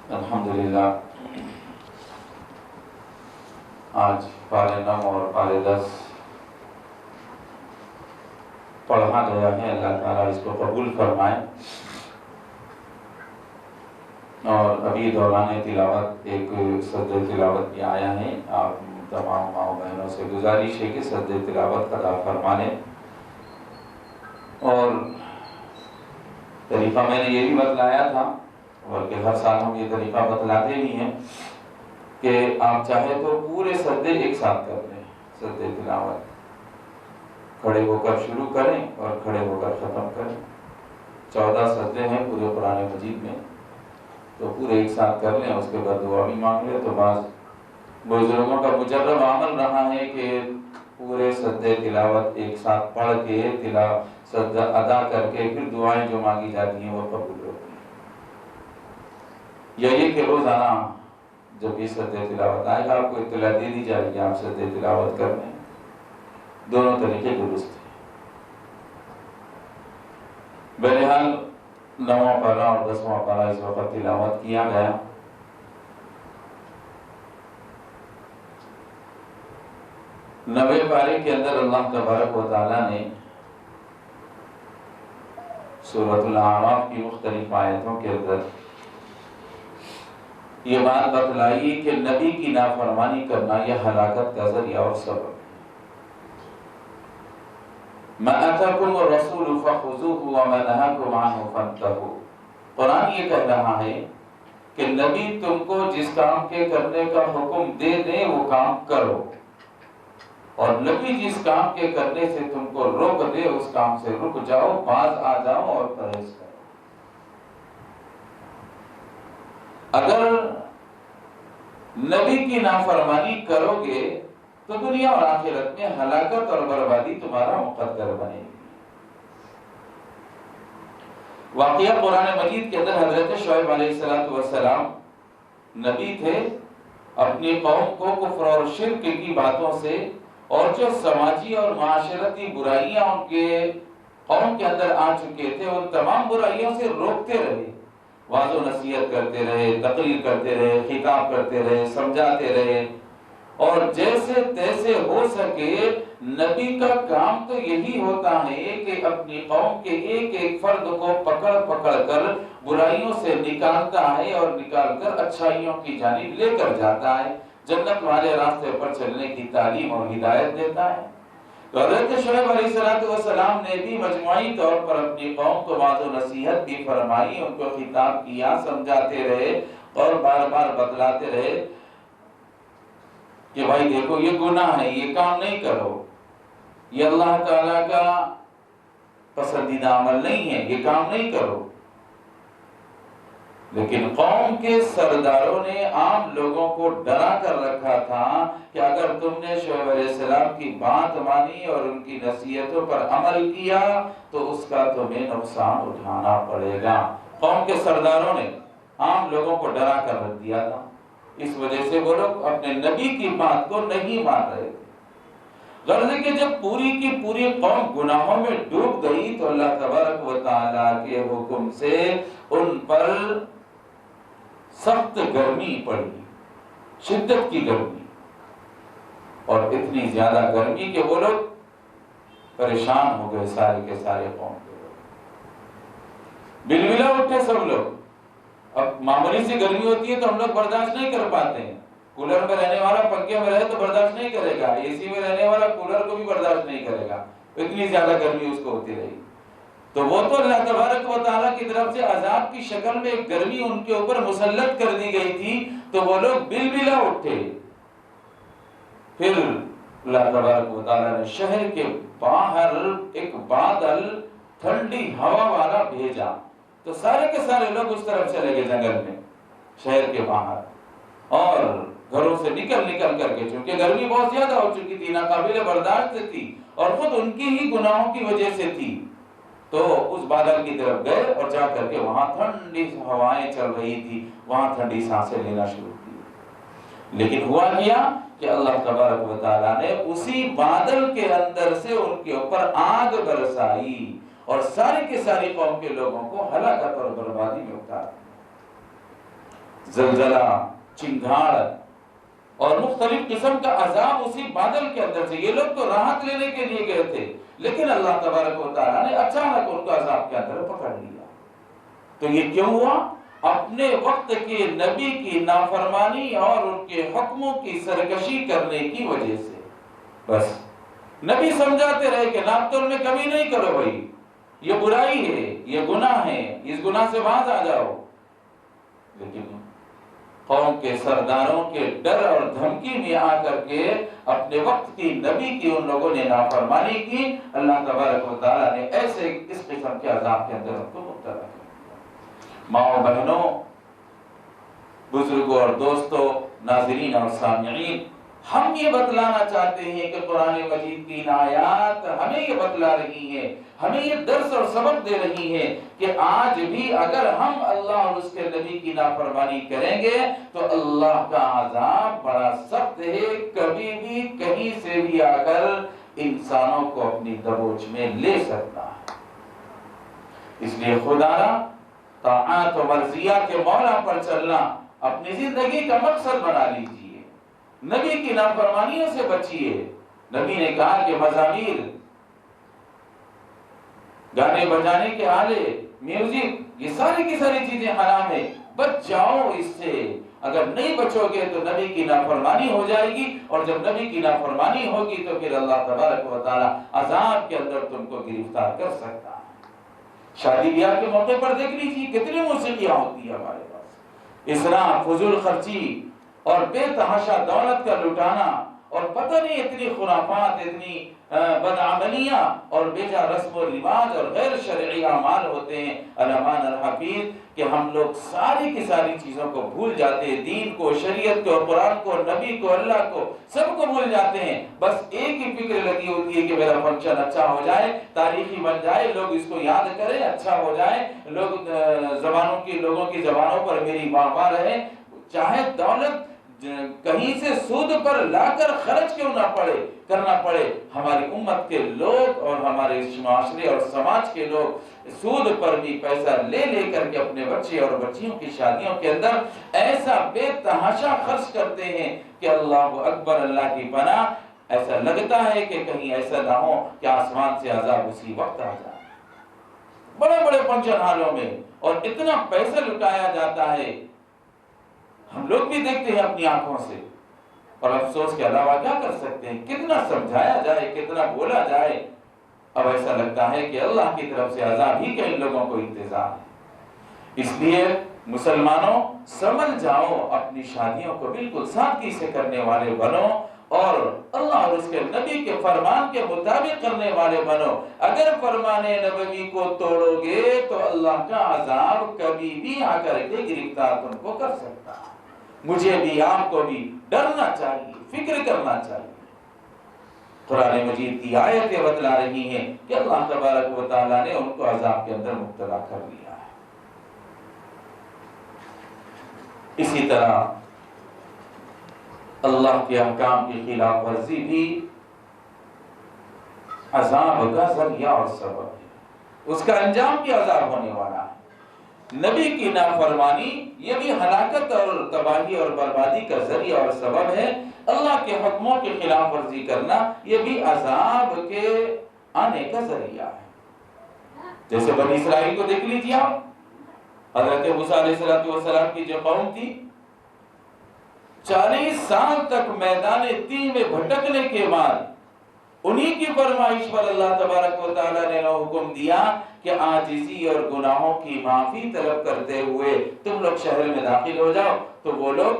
الحمدللہ آج پارے 9 اور پارے 10 پڑھا گیا ہے۔ اللہ تعالیٰ اس کو قبول فرمائے۔ اور ابھی دوران تلاوت ایک سجدہ تلاوت بھی آیا ہے۔ آپ تمام ماؤں بہنوں سے گزارش ہے کہ سجدہ تلاوت ادا فرما لیں۔ اور طریقہ میں نے یہ بھی بتلایا تھا، بلکہ ہر سال ہم یہ طریقہ بتلاتے بھی ہیں کہ آپ چاہے تو پورے سجدے ایک ساتھ کر لیں۔ سجدہ تلاوت کھڑے ہو کر شروع کریں اور کھڑے ہو کر ختم کریں۔ 14 سجدے ہیں پورے قرآن مجید میں، تو پورے ایک ساتھ کر لیں۔ اس کے بعد دعا بھی مانگ لیں۔ تو بعض بزرگوں کا مجرب عمل رہا ہے کہ پورے سجدے تلاوت ایک ساتھ پڑھ کے سجدہ ادا کر کے پھر دعائیں جو مانگی جاتی ہیں وہ قبول ہوتی ہیں، یا یہ کہ روزانہ جب بھی سجدہ تلاوت آئے گا آپ کو اطلاع دے دی جائے گی، آپ سجدہ تلاوت کر لیں۔ دونوں طریقے درست ہیں۔ بہرحال 9واں پارہ اور 10واں پارہ اس وقت تلاوت کیا گیا۔ نویں پارے کے اندر اللہ تبارک و تعالیٰ نے سورۃ الاعراف کی مختلف آیتوں کے اندر یہ بات بتلائی کہ نبی کی نافرمانی کرنا یہ ہلاکت کا ذریعہ اور سبب ہے۔ مَا آتَاكُمُ الرَّسُولُ فَخُذُوهُ وَمَا نَهَاكُمْ عَنْهُ فَانْتَهُوا۔ قرآن یہ کہہ رہا ہے کہ نبی تم کو جس کام کے کرنے کا حکم دے دے وہ کام کرو، اور نبی جس کام کے کرنے سے تم کو روک دے اس کام سے رک جاؤ، باز آ جاؤ اور پرہیز کرو۔ اگر نبی کی نافرمانی کرو گے تو دنیا اور آخرت میں ہلاکت اور بربادی تمہارا مقدر بنے گی۔ واقعہ قرآن مجید کے اندر حضرت شعیب علیہ السلام نبی تھے، اپنی قوم کو کفر اور شرک کی باتوں سے اور جو سماجی اور معاشرتی برائیاں ان کے قوم کے اندر آ چکے تھے ان تمام برائیوں سے روکتے رہے، واعظ و نصیحت کرتے رہے، تقریر کرتے رہے، خطاب کرتے رہے، سمجھاتے رہے، اور جیسے تیسے ہو سکے نبی کا کام تو یہی ہوتا ہے کہ اپنی قوم کے ایک ایک فرد کو پکڑ پکڑ کر برائیوں سے نکالتا ہے اور نکال کر اچھائیوں کی جانب لے کر جاتا ہے، جنت والے راستے پر چلنے کی تعلیم اور ہدایت دیتا ہے۔ تو حضرت شعیب علیہ السلام نے بھی مجموعی طور پر اپنی قوم کو واعظ و نصیحت بھی فرمائی، ان کو خطاب کیا، سمجھاتے رہے اور بار بار بتلاتے رہے کہ بھائی دیکھو یہ گناہ ہے، یہ کام نہیں کرو، یہ اللہ تعالیٰ کا پسندیدہ عمل نہیں ہے، یہ کام نہیں کرو۔ لیکن قوم کے سرداروں نے عام لوگوں کو ڈرا کر رکھا تھا کہ اگر تم نے شعیب علیہ السلام کی بات مانی اور ان کی نصیحتوں پر عمل کیا تو اس کا تمہیں نقصان اٹھانا پڑے گا۔ قوم کے سرداروں نے عام لوگوں کو ڈرا کر رکھ دیا تھا، اس وجہ سے وہ لوگ اپنے نبی کی بات کو نہیں مان رہے تھے۔ غرض ہے کہ جب پوری کی پوری قوم گناہوں میں ڈوب گئی تو اللہ تبارک و تعالیٰ کے حکم سے ان پر سخت گرمی پڑی، شدت کی گرمی، اور اتنی زیادہ گرمی کہ وہ لوگ پریشان ہو گئے، سارے کے سارے قوم کے لوگ بلبلا اٹھے سب لوگ۔ اب معمولی سی گرمی ہوتی ہے تو ہم لوگ برداشت نہیں کر پاتے ہیں، کولر میں رہنے والا پنکھے میں رہے تو برداشت نہیں کرے گا، اے سی میں رہنے والا کولر کو بھی برداشت نہیں کرے گا، اتنی زیادہ گرمی اس کو ہوتی رہی۔ تو وہ تو اللہ تبارک و تعالیٰ کی طرف سے عذاب کی شکل میں ایک گرمی ان کے اوپر مسلط کر دی گئی تھی، تو وہ لوگ بلبلا اٹھے۔ پھر اللہ تبارک و تعالیٰ نے شہر کے باہر ایک بادل ٹھنڈی ہوا والا بھیجا، تو سارے کے سارے لوگ اس طرف چلے گئے جنگل میں، شہر کے باہر، اور گھروں سے نکل نکل کر کے، چونکہ گرمی بہت زیادہ ہو چکی تھی، ناقابل برداشت تھی، اور خود ان کی ہی گناہوں کی وجہ سے تھی، تو اس بادل کی طرف گئے اور جا کر کے وہاں ٹھنڈی ہوائیں چل رہی تھی، وہاں ٹھنڈی سانسیں لینا شروع کی۔ لیکن ہوا کیا کہ اللہ تبارک و تعالیٰ نے اسی بادل کے اندر سے ان کے اوپر آگ برسائی اور ساری کی ساری قوم کے لوگوں کو ہلاکت اور بربادی میں اتار دیا۔ زلزلہ، چنگھاڑ اور مختلف قسم کا عذاب اسی بادل کے اندر سے. یہ لوگ تو راحت لینے کے لیے گئے تھے، لیکن اللہ تبارک و تعالیٰ نے اچانک ان کو عذاب کے اندر پکڑ لیا. تو یہ کیوں ہوا؟ اپنے وقت کے نبی کی نافرمانی اور ان کے حکموں کی سرکشی کرنے کی وجہ سے. بس نبی سمجھاتے رہے کہ ناپتول میں کمی نہیں کرو بھائی، یہ برائی ہے، یہ گناہ ہے، اس گناہ سے باز آ جاؤ. لیکن قوم کے سرداروں کے ڈر اور دھمکی میں آ کر کے اپنے وقت کی نبی کی ان لوگوں نے نافرمانی کی. اللہ تبارک و تعالیٰ نے ایسے اس قسم کے عذاب کے اندر ان کو مبتلا کیا. ماؤں بہنوں، بزرگوں اور دوستوں، ناظرین اور سامعین، ہم یہ بتلانا چاہتے ہیں کہ قرآن مجید کی آیات ہمیں یہ بتلا رہی ہیں، ہمیں یہ درس اور سبق دے رہی ہیں کہ آج بھی اگر ہم اللہ اور اس کے نبی کی نافرمانی کریں گے تو اللہ کا عذاب بڑا سخت ہے. کبھی بھی کہیں سے بھی آ کر انسانوں کو اپنی دبوچ میں لے سکتا ہے. اس لیے خدا طاعات و مرضیات کے مولا پر چلنا اپنی زندگی کا مقصد بنا لیجیے. نبی کی نافرمانیوں سے بچیے. نبی نے کہا کہ مزامیر، گانے بجانے کے آلے، میوزک، یہ ساری کی ساری چیزیں حرام ہے. بچ جاؤ اس سے. اگر نہیں بچو گے تو نبی کی نافرمانی ہو جائے گی، اور جب نبی کی نافرمانی ہوگی تو پھر اللہ تبارک و تعالی عذاب کے اندر تم کو گرفتار کر سکتا ہے. شادی بیاہ کے موقع پر دیکھ لیجیے کتنی موسیقیاں ہوتی ہیں ہمارے پاس. اسراف، فضول خرچی اور بے تحاشا دولت کا لٹانا، اور پتہ نہیں اتنی خرافات، اتنی بدعملیاں اور بیجا رسم و رواج اور غیر شرعی اعمال ہوتے ہیں علمان الحفیظ کہ ہم لوگ ساری کی ساری چیزوں کو بھول جاتے ہیں. دین کو، شریعت کو، قرآن کو، نبی کو، اللہ کو، سب کو بھول جاتے ہیں. بس ایک ہی فکر لگی ہوتی ہے کہ میرا فنکشن اچھا ہو جائے، تاریخی بن جائے، لوگ اس کو یاد کریں، اچھا ہو جائے، لوگوں کی زبانوں پر میری واہ واہ رہے. چاہے دولت کہیں سے سود پر لا کر خرچ کیوں نہ کرنا پڑے. ہماری امت کے لوگ اور ہمارے معاشرے اور سماج کے لوگ سود پر بھی پیسہ لے لے کر کے اپنے بچے اور بچیوں کی شادیوں کے اندر ایسا بے تحاشا خرچ کرتے ہیں کہ اللہ اکبر، اللہ کی پناہ. ایسا لگتا ہے کہ کہیں ایسا نہ ہو کہ آسمان سے عذاب اسی وقت آ جائے. بڑے بڑے فنکشن ہالوں میں اور اتنا پیسہ لٹایا جاتا ہے. ہم لوگ بھی دیکھتے ہیں اپنی آنکھوں سے، اور افسوس کے علاوہ کیا کر سکتے ہیں. کتنا سمجھایا جائے، کتنا بولا جائے. اب ایسا لگتا ہے کہ اللہ کی طرف سے عذاب ہی کا ان لوگوں کو انتظار ہے. اس لیے مسلمانوں سمجھ جاؤ، اپنی شادیوں کو بالکل سادگی سے کرنے والے بنو اور اللہ اور اس کے نبی کے فرمان کے مطابق کرنے والے بنو. اگر فرمان نبوی کو توڑو گے تو اللہ کا عذاب کبھی بھی آ کر کے گرفتار تم کو کر سکتا ہے. مجھے بھی، آپ کو بھی ڈرنا چاہیے، فکر کرنا چاہیے. قرآن مجید کی آیتیں بتلا رہی ہیں کہ اللہ تبارک و تعالیٰ نے ان کو عذاب کے اندر مبتلا کر لیا ہے. اسی طرح اللہ کے احکام کی خلاف ورزی بھی عذاب کا ذریعہ اور سبب ہے. اس کا انجام بھی عذاب ہونے والا ہے. نبی کی نافرمانی یہ بھی ہلاکت اور تباہی اور بربادی کا ذریعہ اور سبب ہے. اللہ کے حکموں کی خلاف ورزی کرنا یہ بھی عذاب کے آنے کا ذریعہ ہے. جیسے بنی اسرائیل کو دیکھ لیجیے آپ. حضرت موسیٰ علیہ السلام کی جو قوم تھی، 40 سال تک میدان تیہ میں بھٹکنے کے بعد انہی کی فرمائش پر اللہ تبارک و تعالیٰ نے حکم دیا کہ عاجزی اور گناہوں کی معافی طلب کرتے ہوئے تم لوگ شہر میں داخل ہو جاؤ. تو وہ لوگ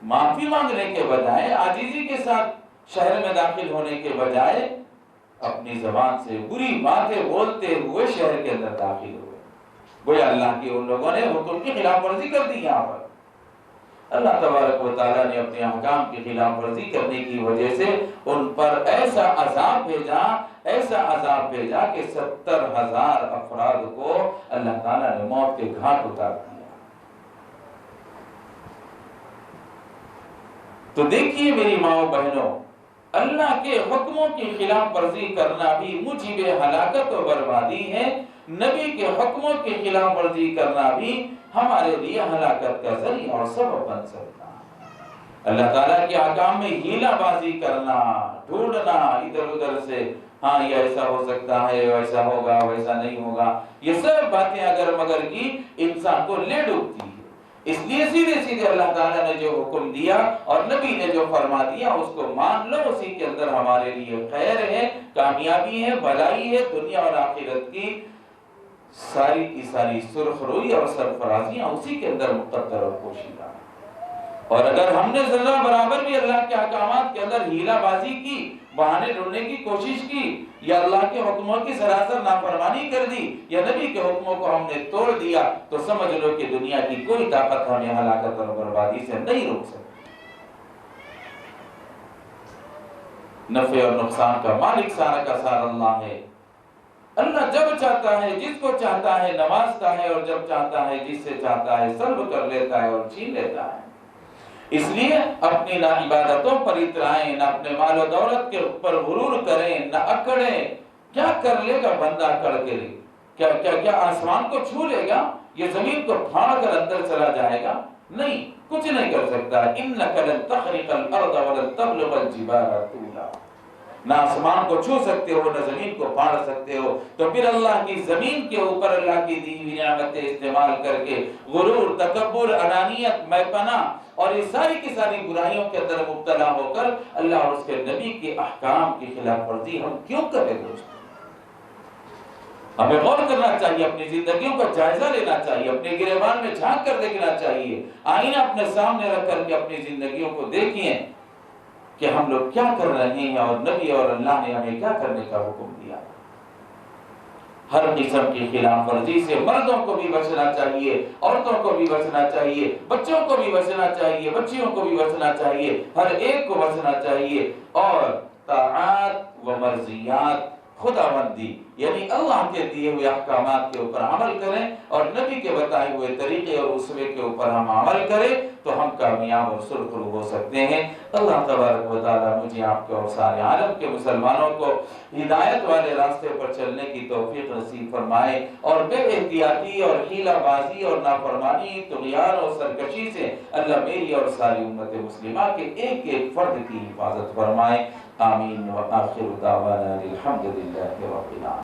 معافی مانگنے کے بجائے، عاجزی کے ساتھ شہر میں داخل ہونے کے بجائے اپنی زبان سے بری باتیں بولتے ہوئے شہر کے اندر داخل ہوئے. گویا اللہ کی ان لوگوں نے حکم کی خلاف ورزی کر دی. یہاں پر اللہ تبارک و تعالیٰ نے اپنے احکام کی خلاف ورزی کرنے کی وجہ سے ان پر ایسا عذاب بھیجا کہ 70,000 افراد کو اللہ تعالیٰ نے موت کے گھاٹ اتار دیا. تو دیکھیے میری ماؤں بہنوں، اللہ کے حکموں کی خلاف ورزی کرنا بھی موجب ہلاکت و بربادی ہے. نبی کے حکموں کی خلاف ورزی کرنا بھی ہمارے لیے ہلاکت کا ذریعہ اور سبب بن سکتا ہے۔ اللہ تعالیٰ کے احکام میں ہیلا بازی کرنا، ڈھونڈنا ادھر ادھر سے، ہاں یہ ایسا ہو سکتا ہے، ویسا ہوگا، ویسا نہیں ہوگا، یہ سب باتیں اگر مگر کی انسان کو لے ڈوبتی ہے۔ اس لیے سیدھے سیدھے اللہ تعالیٰ نے جو حکم دیا اور نبی نے جو فرما دیا اس کو مان لو، اسی کے اندر ہمارے لیے خیر ہے، کامیابی ہے، بھلائی ہے، دنیا اور آخرت کی ساری کی ساری سرخ روئی اور سرفرازیاں اسی کے اندر مقدر اور پوشیدہ ہیں۔ اور اگر ہم نے ذرہ برابر بھی اللہ کے احکامات کے اندر ہیلا بازی کی، بہانے ڈھونڈنے کی کوشش کی، یا اللہ کے حکموں کی سراسر نافرمانی کر دی، یا نبی کے حکموں کو ہم نے توڑ دیا، تو سمجھ لو کہ دنیا کی کوئی طاقت ہمیں ہلاکت اور بربادی سے نہیں روک سکتی۔ نفع اور نقصان کا مالک سارا کا سارا اللہ ہے۔ اللہ جب چاہتا ہے جس کو چاہتا ہے نوازتا ہے، اور جب چاہتا ہے جس سے چاہتا ہے سلب کر لیتا ہے اور چھین لیتا ہے۔ اس لیے اپنی نہ عبادتوں پر اترائیں، نہ اپنے مال و دولت کے اوپر غرور کریں، نہ اکڑیں۔ کیا کر لے گا بندہ اکڑ کے؟ کیا آسمان کو چھو لے گا؟ یہ زمین کو پھاڑ کر اندر چلا جائے گا؟ نہیں، کچھ نہیں کر سکتا۔ إِنَّكَ لَن تَخْرِقَ الْأَرْضَ وَلَن تَبْلُغَ الْجِبَالَ طُولًا۔ نہ آسمان کو چھو سکتے ہو، نہ زمین کو پھاڑ سکتے ہو، تو پھر اللہ کی زمین کے اوپر اللہ کی دی ہوئی نعمتیں استعمال کر کے غرور، تکبر، انانیت، میں پناہ اور یہ ساری کی ساری برائیوں کے اندر مبتلا ہو کر اللہ اور اس کے نبی کے احکام کی خلاف ورزی ہم کیوں کریں دوستو؟ ہمیں غور کرنا چاہیے، اپنی زندگیوں کا جائزہ لینا چاہیے، اپنے گریبان میں جھانک کر دیکھنا چاہیے، آئینہ اپنے سامنے رکھ کر کے اپنی زندگیوں کو دیکھیں کہ ہم لوگ کیا کر رہے ہیں اور نبی اور اللہ نے ہمیں کیا کرنے کا حکم دیا۔ ہر قسم کی خلاف ورزی سے مردوں کو بھی بچنا چاہیے، عورتوں کو بھی بچنا چاہیے، بچوں کو بھی بچنا چاہیے، بچیوں کو بھی بچنا چاہیے، ہر ایک کو بچنا چاہیے، اور طاعات و مرضیات خداوندی یعنی اللہ کے دیے ہوئے احکامات کے اوپر عمل کریں، اور نبی کے بتائے ہوئے طریقے اور اسوے کے اوپر ہم عمل کریں تو ہم کامیاب اور سرخرو ہو سکتے ہیں۔ اللہ تبارک و تعالیٰ مجھے آپ کو اور سارے عالم کے مسلمانوں کو ہدایت والے راستے پر چلنے کی توفیق نصیب فرمائے، اور بے احتیاطی اور حیلہ بازی اور نافرمانی، طغیان اور سرکشی سے اللہ میری اور ساری امت مسلمہ کے ایک ایک فرد کی حفاظت فرمائے۔ آمین۔ وآخر دعوانا الحمد للہ رب العالمین۔